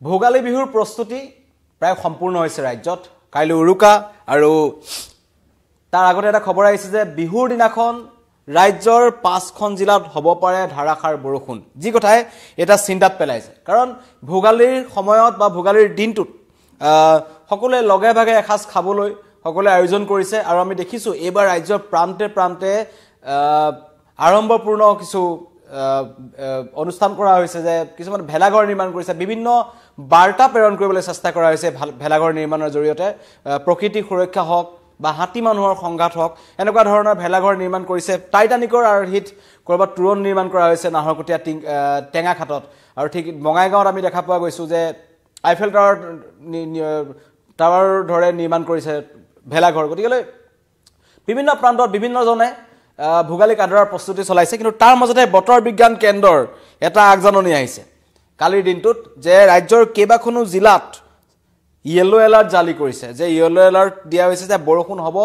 ভোগালী বিহুৰ প্ৰস্তুতি প্ৰায় সম্পূৰ্ণ হৈছে ৰাজ্যত কাইলৈ উৰুকা আৰু তাৰ আগতে এটা খবৰ আহিছে যে বিহুৰ দিনাখন ৰাজ্যৰ 5খন জিলাত হ'ব পাৰে ধাৰাসাৰ বৰষুণ যি কথাই এটা চিন্তাত পেলাইছে কাৰণ ভোগালীৰ সময়ত বা ভোগালীৰ দিনটোত সকলোৱে লগে ভাগে এসাজ খাবলৈ সকলোৱে আয়োজন কৰিছে আৰু আমি দেখিছো এইবাৰ ৰাজ্যৰ প্ৰান্তে প্ৰান্তে আৰম্ভপূৰ্ণ কিছু অনুষ্ঠান কৰা হৈছে যে কিছুমান ভেলাঘৰ নিৰ্মাণ কৰিছে বিভিন্ন বাৰ্তা প্ৰেৰণ কৰিবলৈ চেষ্টা কৰা হৈছে ভেলাঘৰ নিৰ্মাণৰ জৰিয়তে প্ৰকৃতি সুৰক্ষা হওক বা হাতী মানুহৰ সংঘাত হওক এনেকুৱা ধৰণৰ ভেলাঘৰ নিৰ্মাণ কৰিছে টাইটানিকৰ আৰ্হিত কৰবাত তুৰণ নিৰ্মাণ কৰা হৈছে নাহৰকটীয়া টেঙাখাটত আৰু ঠিক বঙাইগাঁৱত আমি দেখা পোৱা গৈছো যে আইফেল টাৱাৰ ধৰে নিৰ্মাণ কৰিছে ভেলাঘৰ গতিকে বিভিন্ন প্ৰান্তত বিভিন্নজনে ভোগালী কাদৰাৰ প্ৰস্তুতি চলাইছে কিন্তু তাৰ মাজতে বতৰ বিজ্ঞান কেন্দ্ৰৰ এটা আগজাননী আহিছে কালিৰ দিনটোত যে ৰাজ্যৰ কেইবাখনো জিলাত ইয়েলো এলাৰ্ট জাৰি কৰিছে যে ইয়েলো এলাৰ্ট দিয়া হৈছে যে বৰষুণ হ'ব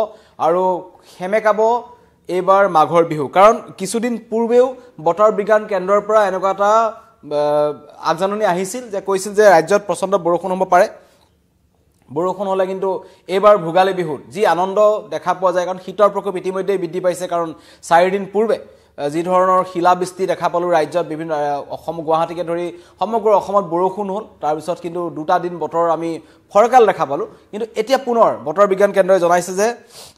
আৰু হেমেকাব এইবাৰ মাঘৰ বিহু কাৰণ কিছুদিন পূৰ্বেও বতৰ বিজ্ঞান কেন্দ্ৰৰ পৰা এনেকুৱা এটা আগজাননী আহিছিল যে কৈছিল যে ৰাজ্যত প্ৰচণ্ড বৰষুণ হ'ব পাৰে বৰষুণ হলে কিন্তু এইবাৰ ভোগালী বিহুত যি আনন্দ দেখা পোৱা যায় কাৰণ শীতৰ প্ৰকোপ ইতিমধ্যে বৃদ্ধি পাইছে কাৰণ 4 দিন পূৰ্বে যি ধৰণৰ শিলাবৃষ্টি দেখা পালো ৰাজ্যত বিভিন্ন অসম গুৱাহাটীকে ধৰি সমগ্ৰ অসমত বৰষুণ হ'ল তাৰ পিছত কিন্তু দুটা দিন বতৰ আমি ফৰকাল দেখা পালো কিন্তু এতিয়া পুনৰ বতৰ বিজ্ঞান কেন্দ্ৰই জনাইছে যে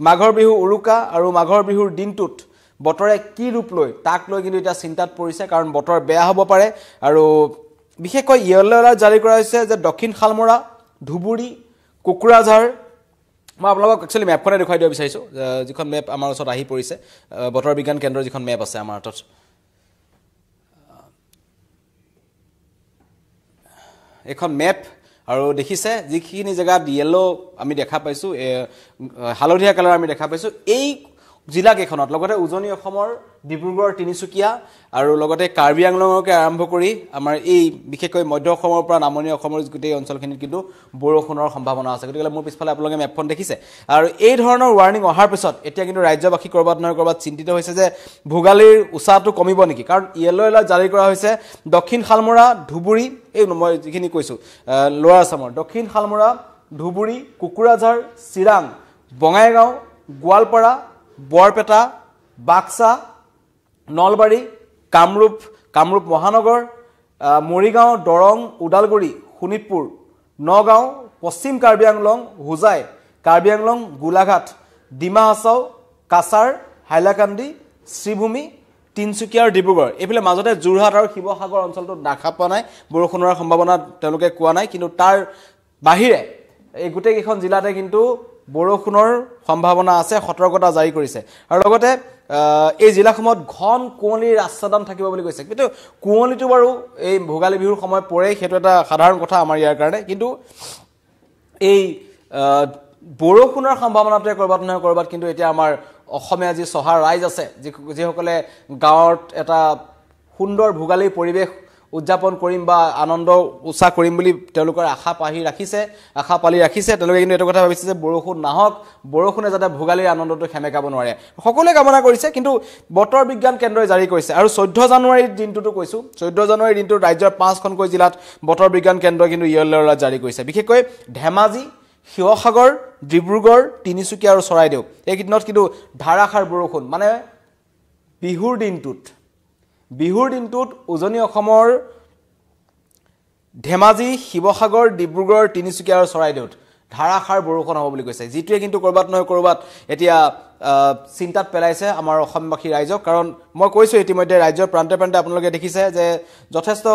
মাঘৰ বিহু উৰুকা আৰু মাঘৰ বিহুৰ দিনটোত বতৰে কি ৰূপ লৈ তাক লৈ কিন্তু এটা চিন্তাত পৰিছে কাৰণ বতৰ বেয়া হ'ব পাৰে আৰু বিশেষকৈ ইয়েলো এলাৰ্ট জাৰি কৰা হৈছে যে দক্ষিণ শালমৰা ধুবুৰী কুকুৰাঝাৰ মই আপোনালোকক একচুৱেলি মেপখনে দেখুৱাই দিব বিচাৰিছোঁ যিখন মেপ আমাৰ ওচৰত আহি পৰিছে বতৰ বিজ্ঞান কেন্দ্ৰৰ যিখন মেপ আছে আমাৰ হাতত এখন মেপ আৰু দেখিছে যিখিনি জেগাত ইয়েলো আমি দেখা পাইছোঁ হালধীয়া কালাৰ আমি দেখা পাইছোঁ এই জিলাকেইখনত লগতে উজনি অসমৰ ডিব্ৰুগড় তিনিচুকীয়া আৰু লগতে কাৰ্বি আংলঙকে আৰম্ভ কৰি আমাৰ এই বিশেষকৈ মধ্য অসমৰ পৰা নামনি অসমৰ গোটেই অঞ্চলখিনিত কিন্তু বৰষুণৰ সম্ভাৱনা আছে গতিকে মোৰ পিছফালে আপোনালোকে মেপখন দেখিছে আৰু এই ধৰণৰ ৱাৰ্ণিং অহাৰ পিছত এতিয়া কিন্তু ৰাজ্যবাসী কৰবাত নহয় কৰবাত চিন্তিত হৈছে যে ভোগালীৰ উচাটো কমিব নেকি কাৰণ ইয়েলো এলাৰ্ট জাৰি কৰা হৈছে দক্ষিণ শালমৰা ধুবুৰী এই মই যিখিনি কৈছোঁ লোৱাৰ আছামৰ দক্ষিণ শালমৰা ধুবুৰী কুকুৰাঝাৰ চিৰাং বঙাইগাঁও গোৱালপাৰা বৰপেটা বাক্সা নলবাৰী কামৰূপ মহানগৰ মৰিগাঁও দৰং ওদালগুৰি শোণিতপুৰ নগাঁও পশ্চিম কাৰ্বি আংলং হোজাই কাৰ্বি আংলং গোলাঘাট ডিমা হাছাও কাছাৰ হাইলাকান্দি শ্ৰীভূমি তিনচুকীয়া আৰু ডিব্ৰুগড় এইফালে মাজতে যোৰহাট আৰু শিৱসাগৰ অঞ্চলটোত দেখা পোৱা নাই বৰষুণৰ সম্ভাৱনা তেওঁলোকে কোৱা নাই কিন্তু তাৰ বাহিৰে এই গোটেইকেইখন জিলাতে কিন্তু বৰষুণৰ সম্ভাৱনা আছে সতৰ্কতা জাৰি কৰিছে আৰু লগতে এই জিলাসমূহত ঘন কুঁৱলীৰ আচ্ছাদন থাকিব বুলি কৈছে কিন্তু কুঁৱলীটো বাৰু এই ভোগালী বিহুৰ সময় পৰে সেইটো এটা সাধাৰণ কথা আমাৰ ইয়াৰ কাৰণে কিন্তু এই বৰষুণৰ সম্ভাৱনাটোৱে কৰবাত নহয় কৰবাত কিন্তু এতিয়া আমাৰ অসমীয়া যি চহা ৰাইজ আছে যিসকলে গাঁৱত এটা সুন্দৰ ভোগালী পৰিৱেশ উদযাপন কৰিম বা আনন্দ উৎসাহ কৰিম বুলি তেওঁলোকৰ আশা পালি ৰাখিছে তেওঁলোকে কিন্তু এইটো কথা ভাবিছে যে বৰষুণ নাহক বৰষুণে যাতে ভোগালীৰ আনন্দটো সেমেকাব নোৱাৰে সকলোৱে কামনা কৰিছে কিন্তু বতৰ বিজ্ঞান কেন্দ্ৰই জাৰি কৰিছে আৰু 14 জানুৱাৰীৰ দিনটোতো কৈছোঁ 14 জানুৱাৰীৰ দিনটোত ৰাজ্যৰ 5খনকৈ জিলাত বতৰ বিজ্ঞান কেন্দ্ৰই কিন্তু ইয়েলো এলাৰ্ট জাৰি কৰিছে বিশেষকৈ ধেমাজি শিৱসাগৰ ডিব্ৰুগড় তিনিচুকীয়া আৰু চৰাইদেউ এইকেইদিনত কিন্তু ধাৰাসাৰ বৰষুণ মানে বিহুৰ দিনটোত উজনি অসমৰ ধেমাজি শিৱসাগৰ ডিব্ৰুগড় তিনিচুকীয়া আৰু চৰাইদেউত ধাৰাসাৰ বৰষুণ হ'ব বুলি কৈছে যিটোৱে কিন্তু কৰবাত নহয় কৰবাত এতিয়া চিন্তাত পেলাইছে আমাৰ অসমবাসী ৰাইজক কাৰণ মই কৈছোঁ ইতিমধ্যে ৰাজ্যৰ প্ৰান্তে প্ৰান্তে আপোনালোকে দেখিছে যে যথেষ্ট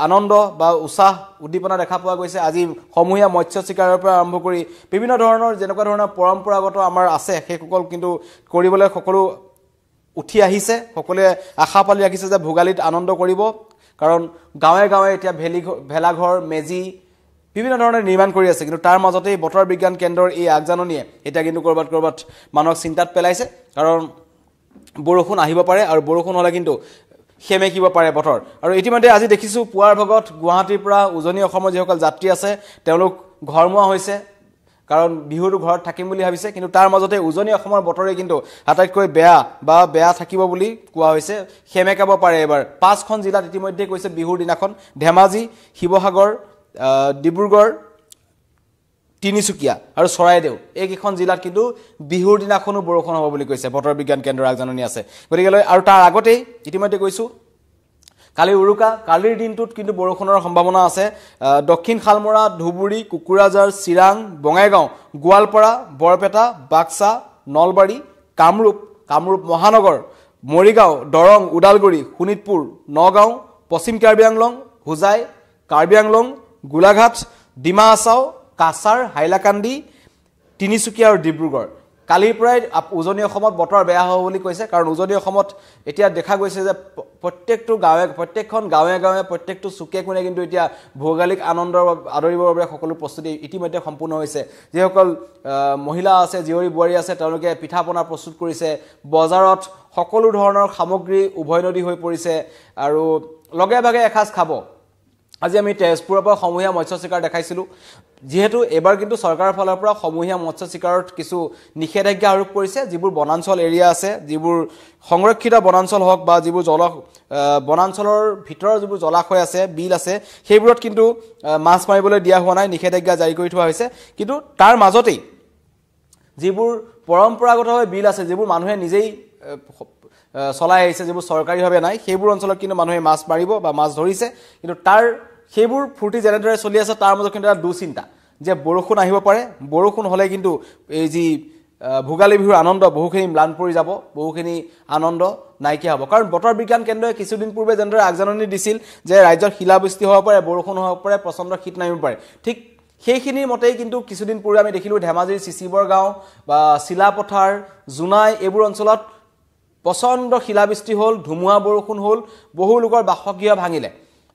আনন্দ বা উৎসাহ উদ্দীপনা দেখা পোৱা গৈছে আজি সমূহীয়া মৎস্য চিকাৰৰ পৰা আৰম্ভ কৰি বিভিন্ন ধৰণৰ যেনেকুৱা ধৰণৰ পৰম্পৰাগত আমাৰ আছে সেইসকল কিন্তু কৰিবলৈ সকলো উঠি আহিছে সকলোৱে আশা পালি ৰাখিছে যে ভোগালীত আনন্দ কৰিব কাৰণ গাঁৱে গাঁৱে এতিয়া ভেলাঘৰ মেজি বিভিন্ন ধৰণৰ নিৰ্মাণ কৰি আছে কিন্তু তাৰ মাজতে বতৰ বিজ্ঞান কেন্দ্ৰৰ এই আগজাননীয়ে এতিয়া কিন্তু কৰবাত মানুহক চিন্তাত পেলাইছে কাৰণ বৰষুণ আহিব পাৰে আৰু বৰষুণ হ'লে কিন্তু সেমেকিব পাৰে বতৰ আৰু ইতিমধ্যে আজি দেখিছোঁ পুৱাৰ ভাগত গুৱাহাটীৰ পৰা উজনি অসমৰ যিসকল যাত্ৰী আছে তেওঁলোক ঘৰমুৱা হৈছে কাৰণ বিহুটো ঘৰত থাকিম বুলি ভাবিছে কিন্তু তাৰ মাজতে উজনি অসমৰ বতৰে কিন্তু আটাইতকৈ বেয়া থাকিব বুলি কোৱা হৈছে সেমেকাব পাৰে এবাৰ 5খন জিলাত ইতিমধ্যে কৈছে বিহুৰ দিনাখন ধেমাজি শিৱসাগৰ ডিব্ৰুগড় তিনিচুকীয়া আৰু চৰাইদেউ এইকেইখন জিলাত কিন্তু বিহুৰ দিনাখনো বৰষুণ হ'ব বুলি কৈছে বতৰ বিজ্ঞান কেন্দ্ৰৰ আগজাননী আছে গতিকে আৰু তাৰ আগতেই ইতিমধ্যে কৈছোঁ কালি উৰুকা কালিৰ দিনটোত কিন্তু বৰষুণৰ সম্ভাৱনা আছে দক্ষিণ খালমৰা ধুবুৰী কুকুৰাঝাৰ চিৰাং বঙাইগাঁও গোৱালপাৰা বৰপেটা বাক্সা নলবাৰী কামৰূপ মহানগৰ মৰিগাঁও দৰং ওদালগুৰি শোণিতপুৰ নগাঁও পশ্চিম কাৰ্বি আংলং হোজাই কাৰ্বি আংলং গোলাঘাট ডিমা হাছাও কাছাৰ হাইলাকান্দি তিনিচুকীয়া আৰু ডিব্ৰুগড় কালিৰ পৰাই উজনি অসমত বতৰ বেয়া হ'ব বুলি কৈছে কাৰণ উজনি অসমত এতিয়া দেখা গৈছে যে প্ৰত্যেকখন গাঁৱে প্ৰত্যেকটো চুকে কোণে কিন্তু এতিয়া ভৌগোলিক আনন্দৰ আদৰিবৰ বাবে সকলো প্ৰস্তুতি ইতিমধ্যে সম্পূৰ্ণ হৈছে যিসকল মহিলা আছে জীয়ৰী বোৱাৰী আছে তেওঁলোকে পিঠা পনা প্ৰস্তুত কৰিছে বজাৰত সকলো ধৰণৰ সামগ্ৰী উভৈনদী হৈ পৰিছে আৰু লগে ভাগে এসাঁজ খাব আজি আমি তেজপুৰৰ পৰা সমূহীয়া মৎস্য চিকাৰ দেখাইছিলোঁ যেহেতু এবাৰ কিন্তু চৰকাৰৰ ফালৰ পৰা সমূহীয়া মৎস্য চিকাৰত কিছু নিষেধাজ্ঞা আৰোপ কৰিছে যিবোৰ বনাঞ্চল এৰিয়া আছে যিবোৰ সংৰক্ষিত বনাঞ্চল হওক বা যিবোৰ বনাঞ্চলৰ ভিতৰৰ যিবোৰ জলাশয় আছে বিল আছে সেইবোৰত কিন্তু মাছ মাৰিবলৈ দিয়া হোৱা নাই নিষেধাজ্ঞা জাৰি কৰি থোৱা হৈছে কিন্তু তাৰ মাজতেই যিবোৰ পৰম্পৰাগতভাৱে বিল আছে যিবোৰ মানুহে নিজেই চলাই আহিছে যিবোৰ চৰকাৰীভাৱে নাই সেইবোৰ অঞ্চলত কিন্তু মানুহে মাছ মাৰিব বা মাছ ধৰিছে কিন্তু সেইবোৰ ফূৰ্তি যেনেদৰে চলি আছে তাৰ মাজত কিন্তু এটা দুচিন্তা যে বৰষুণ আহিব পাৰে বৰষুণ হ'লে কিন্তু এই যি ভোগালী বিহুৰ আনন্দ বহুখিনি ম্লান পৰি যাব বহুখিনি আনন্দ নাইকিয়া হ'ব কাৰণ বতৰ বিজ্ঞান কেন্দ্ৰই কিছুদিন পূৰ্বে যেনেদৰে আগজাননী দিছিল যে ৰাজ্যত শিলাবৃষ্টি হ'ব পাৰে বৰষুণ হ'ব পাৰে প্ৰচণ্ড শীত নামিব পাৰে ঠিক সেইখিনিৰ মতেই কিন্তু কিছুদিন পূৰ্বে আমি দেখিলোঁ ধেমাজিৰ চিচিবৰ গাঁও বা চিলাপথাৰ জোনাই এইবোৰ অঞ্চলত প্ৰচণ্ড শিলাবৃষ্টি হ'ল ধুমুহা বৰষুণ হ'ল বহু লোকৰ বাসগৃহ ভাঙিলে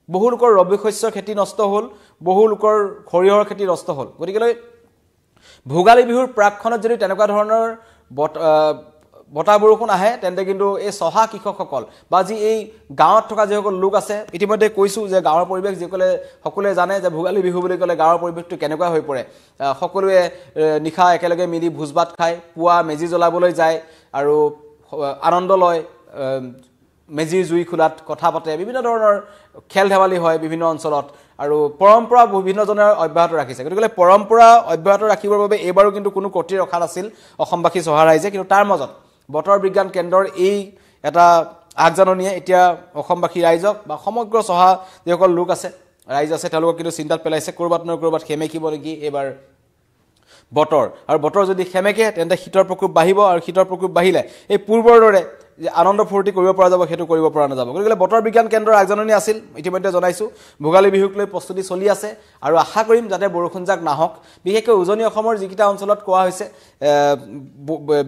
বহু লোকৰ ৰবি শস্যৰ খেতি নষ্ট হ'ল বহু লোকৰ সৰিয়হৰ খেতি নষ্ট হ'ল গতিকে ভোগালী বিহুৰ প্ৰাকখনত যদি তেনেকুৱা ধৰণৰ বতাহ বৰষুণ আহে তেন্তে কিন্তু এই চহা কৃষকসকল বা যি এই গাঁৱত থকা যিসকল লোক আছে ইতিমধ্যে কৈছোঁ যে গাঁৱৰ পৰিৱেশ সকলোৱে জানে যে ভোগালী বিহু বুলি ক'লে গাঁৱৰ পৰিৱেশটো কেনেকুৱা হৈ পৰে সকলোৱে নিশা একেলগে মিলি ভোজ ভাত খায় পুৱা মেজি জ্বলাবলৈ যায় আৰু আনন্দ লয় মেজিৰ জুই খোলাত কথা পাতে বিভিন্ন ধৰণৰ খেল ধেমালি হয় বিভিন্ন অঞ্চলত আৰু পৰম্পৰা বিভিন্নজনে অব্যাহত ৰাখিছে গতিকে পৰম্পৰা অব্যাহত ৰাখিবৰ বাবে এইবাৰো কিন্তু কোনো কৰ্তৃ ৰখা নাছিল অসমবাসী চহা ৰাইজে কিন্তু তাৰ মাজত বতৰ বিজ্ঞান কেন্দ্ৰৰ এই এটা আগজাননীয়ে এতিয়া অসমবাসী ৰাইজক বা সমগ্ৰ চহা যিসকল লোক আছে ৰাইজ আছে তেওঁলোকক কিন্তু চিন্তাত পেলাইছে ক'ৰবাত নহয় ক'ৰবাত সেমেকিব নেকি এইবাৰ বতৰ আৰু বতৰ যদি সেমেকে তেন্তে শীতৰ প্ৰকোপ বাঢ়িব আৰু শীতৰ প্ৰকোপ বাঢ়িলে এই পূৰ্বৰ দৰে যে আনন্দ ফূৰ্তি কৰিব পৰা যাব সেইটো কৰিব পৰা নাযাব গতিকে বতৰ বিজ্ঞান কেন্দ্ৰৰ আগজাননী আছিল ইতিমধ্যে জনাইছোঁ ভোগালী বিহুক লৈ প্ৰস্তুতি চলি আছে আৰু আশা কৰিম যাতে বৰষুণ যাক নাহক বিশেষকৈ উজনি অসমৰ যিকেইটা অঞ্চলত কোৱা হৈছে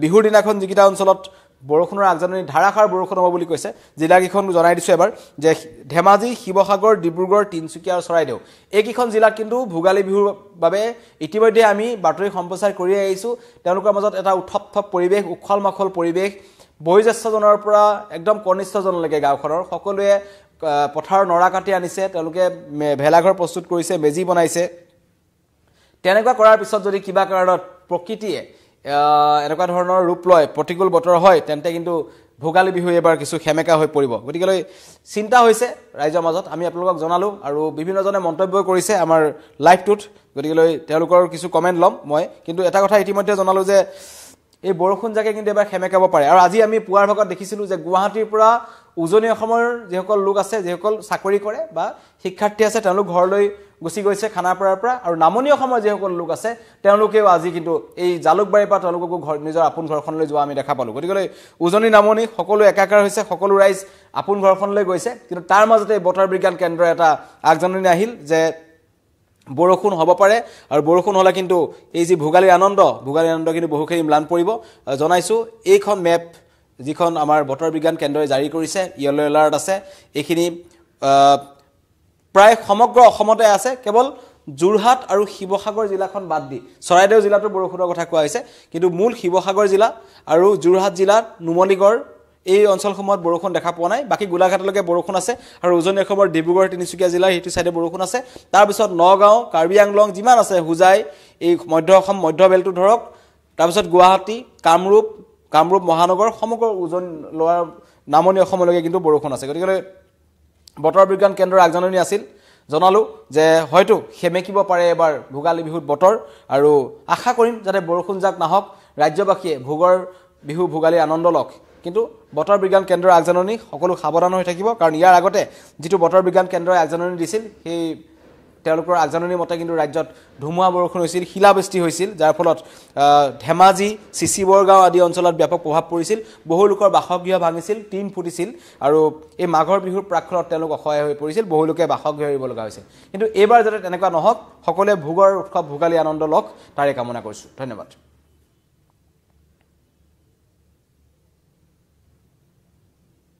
বিহুৰ দিনাখন যিকেইটা অঞ্চলত বৰষুণৰ আগজাননী ধাৰাসাৰ বৰষুণ হ'ব বুলি কৈছে জিলাকেইখন জনাই দিছোঁ এবাৰ যে ধেমাজি শিৱসাগৰ ডিব্ৰুগড় তিনিচুকীয়া আৰু চৰাইদেউ এইকেইখন জিলাত কিন্তু ভোগালী বিহুৰ বাবে ইতিমধ্যে আমি বাতৰি সম্প্ৰচাৰ কৰি আহিছোঁ তেওঁলোকৰ মাজত এটা উৎসৱ পৰিৱেশ উখল মাখল পৰিৱেশ বয়োজ্যেষ্ঠজনৰ পৰা একদম কনিষ্ঠজনলৈকে গাঁওখনৰ সকলোৱে পথাৰৰ নৰা কাটি আনিছে তেওঁলোকে ভেলাঘৰ প্ৰস্তুত কৰিছে মেজি বনাইছে তেনেকুৱা কৰাৰ পিছত যদি কিবা কাৰণত প্ৰকৃতিয়ে এনেকুৱা ধৰণৰ ৰূপ লয় প্ৰতিকূল বতৰ হয় তেন্তে কিন্তু ভোগালী বিহু এবাৰ কিছু সেমেকা হৈ পৰিব গতিকে চিন্তা হৈছে ৰাইজৰ মাজত আমি আপোনালোকক জনালোঁ আৰু বিভিন্নজনে মন্তব্য কৰিছে আমাৰ লাইভটোত গতিকে তেওঁলোকৰ কিছু কমেণ্ট ল'ম মই কিন্তু এটা কথা ইতিমধ্যে জনালোঁ যে এই বৰষুণ জাকে কিন্তু এবাৰ সেমেকাব পাৰে আৰু আজি আমি পুৱাৰ ভাগত দেখিছিলোঁ যে গুৱাহাটীৰ পৰা উজনি অসমৰ যিসকল লোক আছে যিসকল চাকৰি কৰে বা শিক্ষাৰ্থী আছে তেওঁলোক ঘৰলৈ গুচি গৈছে খানাপাৰাৰ পৰা আৰু নামনি অসমৰ যিসকল লোক আছে তেওঁলোকেও আজি কিন্তু এই জালুকবাৰীৰ পৰা তেওঁলোককো নিজৰ আপোন ঘৰখনলৈ যোৱা আমি দেখা পালোঁ গতিকে উজনি নামনি সকলো একাকাৰ হৈছে সকলো ৰাইজ আপোন ঘৰখনলৈ গৈছে কিন্তু তাৰ মাজতে বতৰ বিজ্ঞান কেন্দ্ৰৰ এটা আগজাননী আহিল যে বৰষুণ হ'ব পাৰে আৰু বৰষুণ হ'লে কিন্তু এই যি ভোগালীৰ আনন্দ কিন্তু বহুখিনি ম্লান পৰিব জনাইছোঁ এইখন মেপ যিখন আমাৰ বতৰ বিজ্ঞান কেন্দ্ৰই জাৰি কৰিছে য়েলো এলাৰ্ট আছে এইখিনি প্ৰায় সমগ্ৰ অসমতে আছে কেৱল যোৰহাট আৰু শিৱসাগৰ জিলাখন বাদ দি চৰাইদেউ জিলাতো বৰষুণৰ কথা কোৱা হৈছে কিন্তু মূল শিৱসাগৰ জিলা আৰু যোৰহাট জিলাত নুমলীগড় এই অঞ্চলসমূহত বৰষুণ দেখা পোৱা নাই বাকি গোলাঘাটলৈকে বৰষুণ আছে আৰু উজনি অসমৰ ডিব্ৰুগড় তিনিচুকীয়া জিলাৰ সেইটো সাইডে বৰষুণ আছে তাৰপিছত নগাঁও কাৰ্বি আংলং যিমান আছে হোজাই এই মধ্য অসম মধ্য বেলটো ধৰক তাৰপিছত গুৱাহাটী কামৰূপ মহানগৰ সমগ্ৰ উজনি লোৱাৰ নামনি অসমলৈকে কিন্তু বৰষুণ আছে গতিকে বতৰ বিজ্ঞান কেন্দ্ৰৰ আগজাননী আছিল জনালো যে হয়তো সেমেকিব পাৰে এবাৰ ভোগালী বিহুত বতৰ আৰু আশা কৰিম যাতে বৰষুণ জাক নাহক ৰাজ্যবাসীয়ে ভোগৰ বিহু ভোগালী আনন্দ লওক কিন্তু বতৰ বিজ্ঞান কেন্দ্ৰৰ আগজাননী সকলো সাৱধান হৈ থাকিব কাৰণ ইয়াৰ আগতে যেটো বতৰ বিজ্ঞান কেন্দ্ৰই আগজাননী দিছিল সেই তেওঁলোকৰ আগজাননী মতে কিন্তু ৰাজ্যত ধুমুহা বৰষুণ হৈছিল শিলাবৃষ্টি হৈছিল যাৰ ফলত ধেমাজি চিচিবৰগাঁও আদি অঞ্চলত ব্যাপক প্ৰভাৱ পৰিছিল বহু লোকৰ বাসগৃহ ভাঙিছিল টিন ফুটিছিল আৰু এই মাঘৰ বিহুৰ প্ৰাকক্ষণত তেওঁলোক অসহায় হৈ পৰিছিল বহু লোকে বাসগৃহ এৰিব লগা হৈছিল কিন্তু এইবাৰ যাতে তেনেকুৱা নহওক সকলোৱে ভোগৰ উৎসৱ ভোগালী আনন্দ লওক তাৰে কামনা কৰিছো ধন্যবাদ